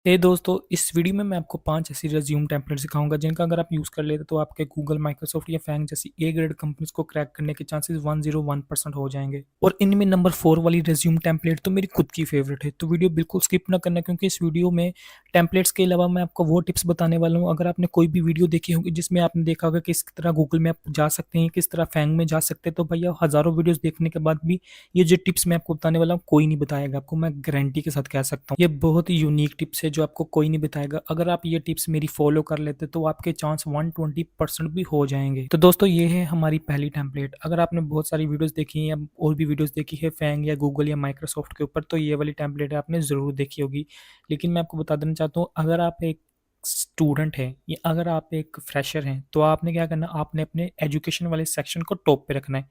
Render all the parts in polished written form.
दोस्तों, इस वीडियो में मैं आपको 5 ऐसी रिज्यूम टेम्पलेट सिखाऊँगा जिनका अगर आप यूज़ कर लेते तो आपके गूगल, माइक्रोसॉफ्ट या फैंग जैसी ए ग्रेड कंपनीज़ को क्रैक करने के चांसेस 101% हो जाएँगे। और इनमें नंबर 4 वाली रिज्यूम टेम्पलेट तो मेरी खुद की फ़ेवरेट है, तो वीडियो बिल्कुल स्किप ना करना क्योंकि इस वीडियो में टेम्पलेट्स के अलावा मैं आपको वो टिप्स बताने वाला हूँ। अगर आपने कोई भी वीडियो देखी होगी जिसमें आपने देखा होगा किस तरह गूगल में आप जा सकते हैं, किस तरह फैंग में जा सकते हैं, तो भैया हज़ारों वीडियोज़ देखने के बाद भी ये जो टिप्स मैं आपको बताने वाला हूँ, कोई नहीं बताएगा आपको, मैं गारंटी के साथ कह सकता हूँ। ये बहुत ही यूनिक टिप्स है जो आपको कोई नहीं बताएगा। अगर आप ये टिप्स मेरी फॉलो कर लेते तो आपके चांस 120% भी हो जाएँगे। तो दोस्तों ये है हमारी पहली टेम्पलेट। अगर आपने बहुत सारी वीडियोज़ देखी हैं या और भी वीडियोज़ देखी है फैंग या गूगल या माइक्रोसॉफ्ट के ऊपर तो ये वाली टेम्पलेट आपने ज़रूर देखी होगी। लेकिन मैं आपको बता देना चाहता हूँ अगर आप एक स्टूडेंट हैं या अगर आप एक फ्रेशर हैं तो आपने क्या करना आपने अपने एजुकेशन वाले सेक्शन को टॉप पे रखना है।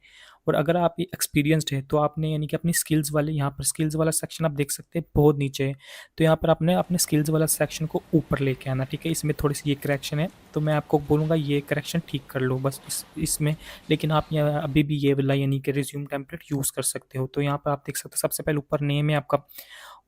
और अगर आप एक्सपीरियंस्ड है तो आपने यानी कि अपनी स्किल्स वाले यहाँ पर स्किल्स वाला सेक्शन आप देख सकते हैं बहुत नीचे है। तो यहाँ पर आपने अपने स्किल्स वाला सेक्शन को ऊपर लेके आना, ठीक है। इसमें थोड़ी सी ये करेक्शन है तो मैं आपको बोलूँगा ये करेक्शन ठीक कर लो बस इसमें। लेकिन आप यहाँ अभी भी ये वाला यानी कि रिज्यूम टेम्पलेट यूज़ कर सकते हो। तो यहाँ पर आप देख सकते हो सबसे पहले ऊपर नेम है आपका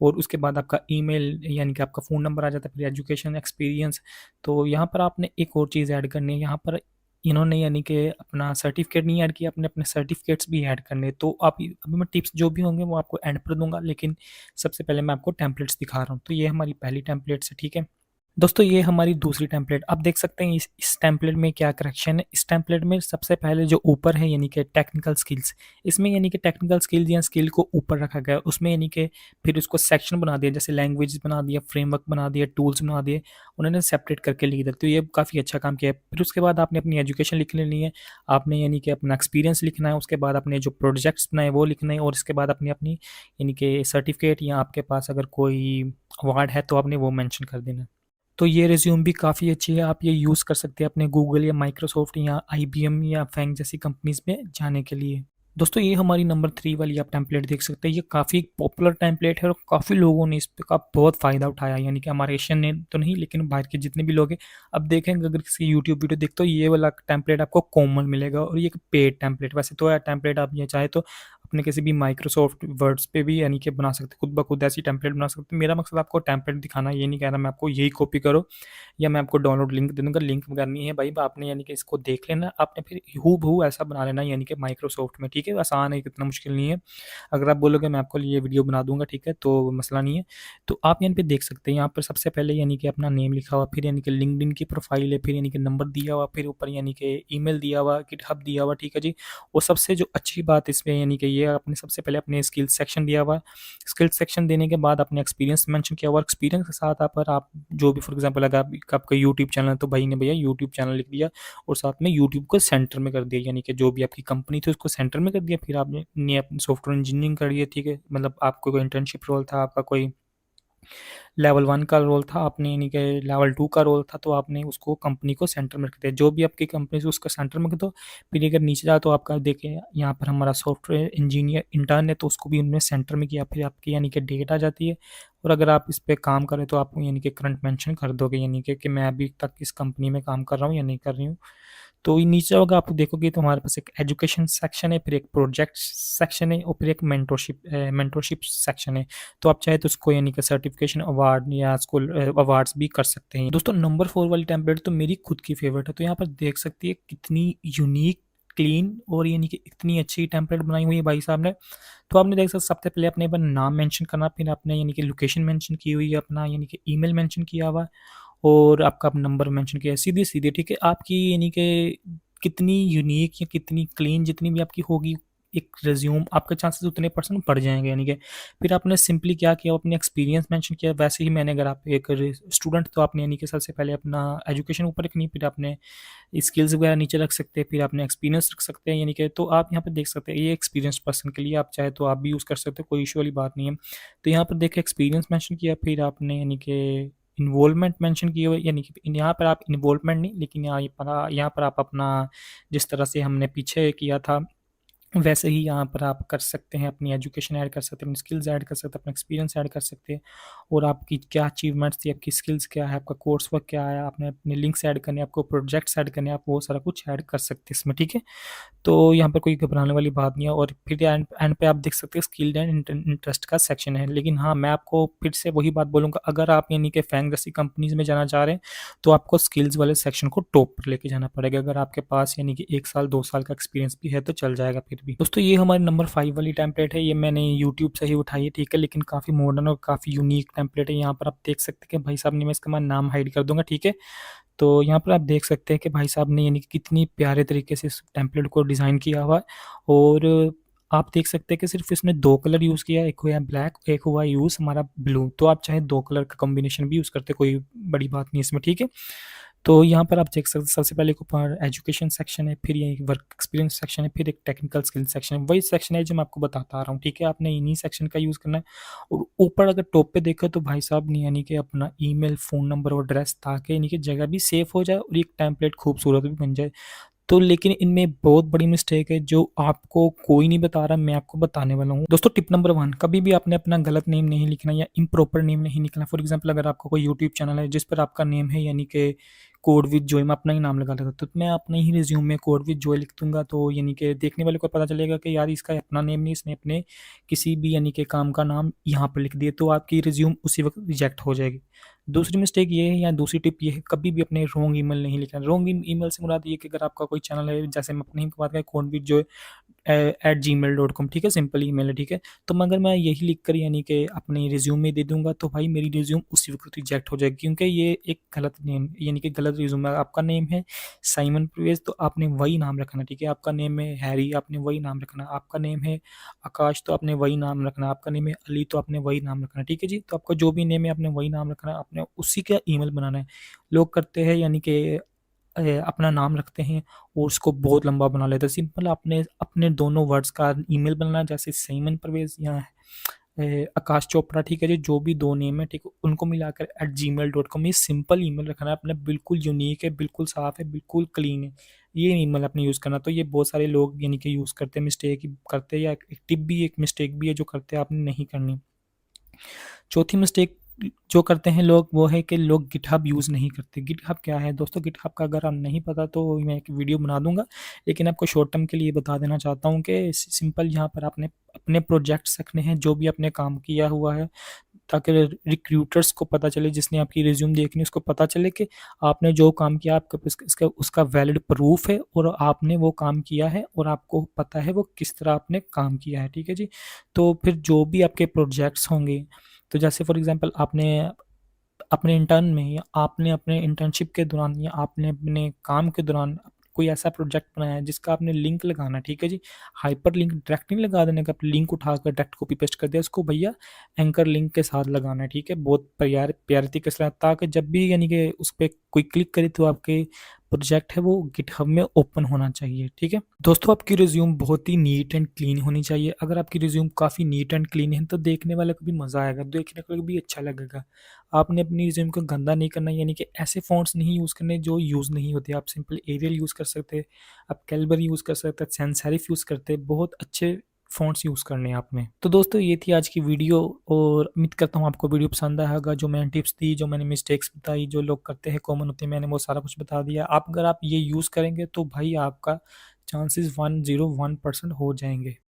और उसके बाद आपका ईमेल यानी कि आपका फ़ोन नंबर आ जाता है, फिर एजुकेशन एक्सपीरियंस। तो यहाँ पर आपने एक और चीज़ ऐड करनी है, यहाँ पर इन्होंने यानी कि अपना सर्टिफ़िकेट नहीं ऐड किया, आपने अपने सर्टिफ़िकेट्स भी ऐड करने हैं। तो आप अभी मैं टिप्स जो भी होंगे वो आपको एंड पर दूँगा, लेकिन सबसे पहले मैं आपको टेम्पलेट्स दिखा रहा हूँ। तो ये हमारी पहली टेम्पलेट्स है, ठीक है। दोस्तों ये हमारी दूसरी टेम्पलेट आप देख सकते हैं इस टेम्पलेट में क्या करेक्शन है। इस टेम्पलेट में सबसे पहले जो ऊपर है यानी कि टेक्निकल स्किल्स, इसमें यानी कि टेक्निकल स्किल्स या स्किल को ऊपर रखा गया है। उसमें यानी कि फिर उसको सेक्शन बना दिया, जैसे लैंग्वेजेस बना दिया, फ्रेमवर्क बना दिया, टूल्स बना दिए, उन्होंने सेपरेट करके लिख दिया। तो ये काफ़ी अच्छा काम किया है। फिर उसके बाद आपने अपनी एजुकेशन लिख लेनी है, आपने यानी कि अपना एक्सपीरियंस लिखना है, उसके बाद अपने जो प्रोजेक्ट्स बनाए वो लिखना है और इसके बाद अपनी अपनी यानी कि सर्टिफिकेट या आपके पास अगर कोई अवार्ड है तो आपने वो मेंशन कर देना है। तो ये रिज़्यूम भी काफ़ी अच्छी है, आप ये यूज़ कर सकते हैं अपने गूगल या माइक्रोसॉफ्ट या आईबीएम या फैंग जैसी कंपनीज़ में जाने के लिए। दोस्तों ये हमारी नंबर 3 वाली आप टेम्पलेट देख सकते हैं, ये काफ़ी पॉपुलर टेम्पलेट है और काफ़ी लोगों ने इस पे का बहुत फ़ायदा उठाया, यानी कि हमारे एशियन ने तो नहीं लेकिन बाहर के जितने भी लोग हैं। अब देखेंगे अगर किसी यूट्यूब वीडियो देखते हो ये वाला टेम्पलेट आपको कॉमन मिलेगा और ये एक पेड टेम्पलेट, वैसे तो टेम्पलेट आप ये चाहे तो अपने किसी भी माइक्रोसॉफ्ट वर्ड्स पे भी यानी कि बना सकते हैं, खुद ब खुद ऐसी टेम्पलेट बना सकते हैं। मेरा मकसद आपको टेम्पलेट दिखाना है, ये नहीं कह रहा मैं आपको यही कॉपी करो या मैं आपको डाउनलोड लिंक दे दूँगा, लिंक करनी है भाई आपने यानी कि इसको देख लेना, आपने फिर हूबहू ऐसा बना लेना यानी कि माइक्रोसॉफ्ट में, ठीक है? आसान है, इतना मुश्किल नहीं है। अगर आप बोलोगे मैं आपको ये वीडियो बना दूँगा, ठीक है? तो मसला नहीं है। तो आप यहाँ पे देख सकते हैं, यहाँ पर सबसे पहले यानी कि अपना नेम लिखा हुआ, फिर यानी कि लिंक्डइन की प्रोफाइल है, फिर यानी कि नंबर दिया हुआ, फिर ऊपर यानी कि ईमेल दिया हुआ, गिटहब दिया हुआ, ठीक है जी? और सबसे जो अच्छी बात इसमें यानी कि ये आपने सबसे पहले अपने स्किल्स सेक्शन दिया हुआ है। स्किल्स सेक्शन देने के बाद अपने एक्सपीरियंस मेंशन किया हुआ है, एक्सपीरियंस के साथ आप अगर आप जो भी फॉर एग्जांपल अगर आपका यूट्यूब चैनल है तो भाई ने भैया यूट्यूब चैनल लिख दिया और साथ में यूट्यूब को सेंटर में कर दिया, यानी कि जो भी आपकी कंपनी थी उसको सेंटर में कर दिया। फिर आपने अपनी सॉफ्टवेयर इंजीनियरिंग करी है, ठीक है, मतलब आपको कोई इंटर्नशिप रोल था, आपका कोई लेवल 1 का रोल था, आपने यानी कि लेवल 2 का रोल था, तो आपने उसको कंपनी को सेंटर में रख दिया। जो भी आपकी कंपनी से उसको सेंटर में रख दो। फिर अगर नीचे जाओ तो आपका देखिए यहाँ पर हमारा सॉफ्टवेयर इंजीनियर इंटर्न है, तो उसको भी उन्होंने सेंटर में किया। फिर आपकी यानी कि डेट आ जाती है और अगर आप इस पे काम करें तो आप यानी कि करंट मेंशन कर दोगे, यानी कि मैं अभी तक इस कंपनी में काम कर रहा हूँ या नहीं कर रही हूँ। तो ये नीचे होगा आप देखोगे तो हमारे पास एक एजुकेशन सेक्शन है, फिर एक प्रोजेक्ट सेक्शन है और फिर एक मेंटरशिप सेक्शन है। तो आप चाहे तो उसको यानी कि सर्टिफिकेशन अवार्ड या स्कूल अवार्ड्स भी कर सकते हैं। दोस्तों नंबर 4 वाली टेम्पलेट तो मेरी खुद की फेवरेट है। तो यहाँ पर देख सकती है कितनी यूनिक, क्लीन और यानी कि इतनी अच्छी टेम्पलेट बनाई हुई है भाई साहब ने। तो आपने देख सकते सबसे पहले अपने अपना नाम मेंशन करना, फिर आपने यानी कि लोकेशन मेंशन की हुई है, अपना यानी कि ईमेल मेंशन किया हुआ है और आपका नंबर मेंशन किया है सीधे-सीधे, ठीक है। आपकी यानी कि कितनी यूनिक या कितनी क्लीन जितनी भी आपकी होगी एक रिज़्यूम, आपके चांसेस उतने परसेंट बढ़ जाएँगे, यानी कि फिर आपने सिंपली क्या किया अपने एक्सपीरियंस मेंशन किया। वैसे ही मैंने अगर आप एक स्टूडेंट तो आपने यानी कि सबसे पहले अपना एजुकेशन ऊपर रखनी, फिर आपने स्किल्स वगैरह नीचे रख सकते हैं, फिर आपने एक्सपीरियंस रख सकते हैं, यानी कि तो आप यहाँ पे देख सकते हैं ये एक्सपीरियंस पर्सन के लिए, आप चाहे तो आप भी यूज़ कर सकते हो, कोई इश्यू वाली बात नहीं है। तो यहाँ पर देखिए एक्सपीरियंस मेंशन किया, फिर आपने यानी कि इन्वॉल्वमेंट मेंशन किए हुए, यानी कि यहाँ पर आप इन्वॉल्वमेंट नहीं, लेकिन यहाँ पर आप अपना जिस तरह से हमने पीछे किया था वैसे ही यहाँ पर आप कर सकते हैं, अपनी एजुकेशन ऐड कर सकते हैं, अपनी स्किल्स ऐड कर सकते हैं, अपना एक्सपीरियंस ऐड कर सकते हैं, और आपकी क्या अचीवमेंट्स थी, आपकी स्किल्स क्या है, आपका कोर्स वर्क क्या है, आपने अपने लिंक्स ऐड करने हैं, आपको प्रोजेक्ट्स ऐड करने हैं, आप वो सारा कुछ ऐड कर सकते हैं इसमें, ठीक है। तो यहाँ पर कोई घबराने वाली बात नहीं है। और फिर एंड एंड पे आप देख सकते हैं स्किल्ड एंड इंटरेस्ट का सेक्शन है। लेकिन हाँ, मैं आपको फिर से वही बात बोलूँगा, अगर आप यानी कि फैंग जैसी कंपनीज में जाना चाह रहे हैं तो आपको स्किल्स वाले सेक्शन को टॉप पर लेके जाना पड़ेगा। अगर आपके पास यानी कि 1 साल 2 साल का एक्सपीरियंस भी है तो चल जाएगा फिर भी। दोस्तों, ये हमारी नंबर 5 वाली टेम्पलेट है, ये मैंने यूट्यूब से ही उठाई है, ठीक है, लेकिन काफ़ी मॉडर्न और काफ़ी यूनिक टेम्पलेट है। यहाँ पर आप देख सकते हैं कि भाई साहब ने, मैं इसका नाम हाइड कर दूंगा, ठीक है। तो यहाँ पर आप देख सकते हैं कि भाई साहब ने यानी कि कितनी प्यारे तरीके से इस टेम्पलेट को डिज़ाइन किया हुआ है। और आप देख सकते हैं कि सिर्फ इसमें 2 कलर यूज़ किया है, एक हुआ है ब्लैक, एक हुआ यूज़ हमारा ब्लू। तो आप चाहे 2 कलर का कॉम्बिनेशन भी यूज़ करते, कोई बड़ी बात नहीं इसमें, ठीक है। तो यहाँ पर आप देख सकते हैं सबसे पहले एक ऊपर एजुकेशन सेक्शन है, फिर ये एक वर्क एक्सपीरियंस सेक्शन है, फिर एक टेक्निकल स्किल सेक्शन है। वही सेक्शन है जो मैं आपको बताता आ रहा हूँ, ठीक है। आपने इन्हीं सेक्शन का यूज़ करना है। और ऊपर अगर टॉप पे देखो तो भाई साहब ने यानी कि अपना ईमेल, फ़ोन नंबर और एड्रेस, ताकि यानी कि जगह भी सेफ हो जाए और एक टेम्पलेट खूबसूरत भी बन जाए। तो लेकिन इनमें बहुत बड़ी मिस्टेक है जो आपको कोई नहीं बता रहा, मैं आपको बताने वाला हूँ। दोस्तों, टिप नंबर 1, कभी भी आपने अपना गलत नेम नहीं लिखना या इम्प्रॉपर नेम नहीं लिखना। फॉर एग्जांपल, अगर आपका कोई यूट्यूब चैनल है जिस पर आपका नेम है यानी कि कोड विद जॉय, मैं अपना ही नाम लगा लेता, तो मैं अपने ही रिज्यूम में कोड विद जॉय लिख दूंगा, तो यानी कि देखने वाले को पता चलेगा कि यार इसका अपना नेम नहीं, इसने अपने किसी भी यानी कि काम का नाम यहाँ पर लिख दिया, तो आपकी रिज्यूम उसी वक्त रिजेक्ट हो जाएगी। दूसरी मिस्टेक ये है, या दूसरी टिप ये है, कभी भी अपने रॉन्ग ईमेल नहीं लिखना। रॉन्ग ईमेल से मुराद ये कि अगर आपका कोई चैनल है, जैसे मैं अपनी बात करें, कोड विद जॉय @gmail.com, ठीक है, सिंपल ईमेल है, ठीक है। तो मगर मैं यही लिख कर यानी कि अपने रिज्यूम में दे दूंगा, तो भाई मेरी रिज्यूम उसी वक्त रिजेक्ट हो जाएगी, क्योंकि ये एक गलत नेम यानी कि गलत रिज्यूम है। आपका नेम है साइमन परवेज, तो आपने वही नाम रखना, ठीक है। आपका नेम है हैरी, आपने वही नाम रखना। आपका नेम है आकाश, तो आपने वही नाम रखना। आपका नेम है अली, तो आपने वही नाम रखना, ठीक है जी। तो आपका जो भी नेम है आपने वही नाम रखना, आपने उसी का ईमेल बनाना है। लोग करते हैं यानी कि अपना नाम रखते हैं और उसको बहुत लंबा बना लेते हैं। सिंपल आपने अपने दोनों वर्ड्स का ईमेल बनाना, जैसे सईमन परवेज या आकाश चोपड़ा, ठीक है जी। जो भी 2 नेम है, ठीक है, उनको मिलाकर @gmail.com, ये सिंपल ईमेल रखना है अपना, बिल्कुल यूनिक है, बिल्कुल साफ है, बिल्कुल क्लीन है। ये ईमेल अपने यूज़ करना। तो ये बहुत सारे लोग यानी कि यूज़ करते हैं, मिस्टेक करते हैं, या एक टिप भी, एक मिस्टेक भी है जो करते हैं, आपने नहीं करनी। चौथी मिस्टेक जो करते हैं लोग, वो है कि लोग गिटहब यूज़ नहीं करते। गिटहब क्या है दोस्तों? गिटहब का अगर आप नहीं पता तो मैं एक वीडियो बना दूंगा, लेकिन आपको शॉर्ट टर्म के लिए बता देना चाहता हूँ कि सिंपल यहाँ पर आपने अपने प्रोजेक्ट्स रखने हैं, जो भी आपने काम किया हुआ है, ताकि रिक्रूटर्स को पता चले, जिसने आपकी रिज्यूम देखनी उसको पता चले कि आपने जो काम किया, आपके पास इसका उसका वैलिड प्रूफ है, और आपने वो काम किया है, और आपको पता है वो किस तरह आपने काम किया है, ठीक है जी। तो फिर जो भी आपके प्रोजेक्ट्स होंगे, तो जैसे फॉर एग्जांपल आपने अपने इंटर्न में, या आपने अपने इंटर्नशिप के दौरान, या आपने अपने काम के दौरान कोई ऐसा प्रोजेक्ट बनाया है जिसका आपने लिंक लगाना, ठीक है जी। हाइपर लिंक डायरेक्ट नहीं लगा देने का, लिंक उठाकर डायरेक्ट कॉपी पेस्ट कर दिया, उसको भैया एंकर लिंक के साथ लगाना है, ठीक है। बहुत प्यारे प्यारे तरीके से, ताकि जब भी यानी कि उस पर कोई क्लिक करे तो आपके प्रोजेक्ट है वो गिटहब में ओपन होना चाहिए, ठीक है। दोस्तों, आपकी रिज्यूम बहुत ही नीट एंड क्लीन होनी चाहिए। अगर आपकी रिज्यूम काफ़ी नीट एंड क्लीन है तो देखने वाले को भी मज़ा आएगा, देखने को भी अच्छा लगेगा। आपने अपनी रिज्यूम को गंदा नहीं करना, यानी कि ऐसे फ़ॉन्ट्स नहीं यूज़ करने जो यूज़ नहीं होते। आप सिंपल एरियल यूज़ कर सकते हैं, आप कैलबरी यूज़ कर सकते हैं, सैंस सेरिफ यूज़ करते हैं, बहुत अच्छे फ़ॉन्ट्स यूज़ करने हैं आपने। तो दोस्तों, ये थी आज की वीडियो, और उम्मीद करता हूँ आपको वीडियो पसंद आया होगा। जो मैंने टिप्स दी, जो मैंने मिस्टेक्स बताई, जो लोग करते हैं, कॉमन होती है, मैंने वो सारा कुछ बता दिया। आप अगर आप ये यूज़ करेंगे तो भाई आपका चांसेस 101% हो जाएंगे।